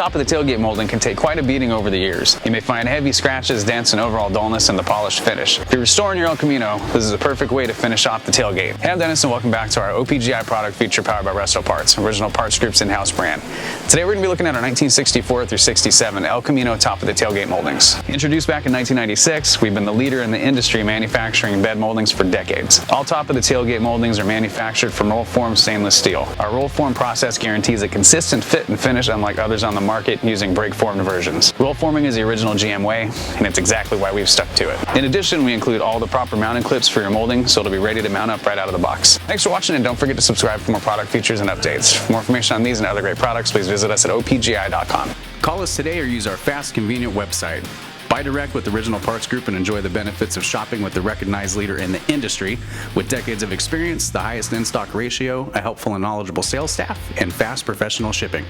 top of the tailgate molding can take quite a beating over the years. You may find heavy scratches, dents, and overall dullness in the polished finish. If you're restoring your El Camino, this is a perfect way to finish off the tailgate. Hey, I'm Dennis and welcome back to our OPGI product feature powered by Resto Parts, original parts group's in-house brand. Today we're going to be looking at our 1964 through 67 El Camino top of the tailgate moldings. Introduced back in 1996, we've been the leader in the industry manufacturing bed moldings for decades. All top of the tailgate moldings are manufactured from roll form stainless steel. Our roll form process guarantees a consistent fit and finish unlike others on the market using brake formed versions. Roll forming is the original GM way, and it's exactly why we've stuck to it. In addition, we include all the proper mounting clips for your molding, so it'll be ready to mount up right out of the box. Thanks for watching, and don't forget to subscribe for more product features and updates. For more information on these and other great products, please visit us at opgi.com. Call us today or use our fast, convenient website. Buy direct with Original Parts Group and enjoy the benefits of shopping with the recognized leader in the industry. With decades of experience, the highest in-stock ratio, a helpful and knowledgeable sales staff, and fast professional shipping.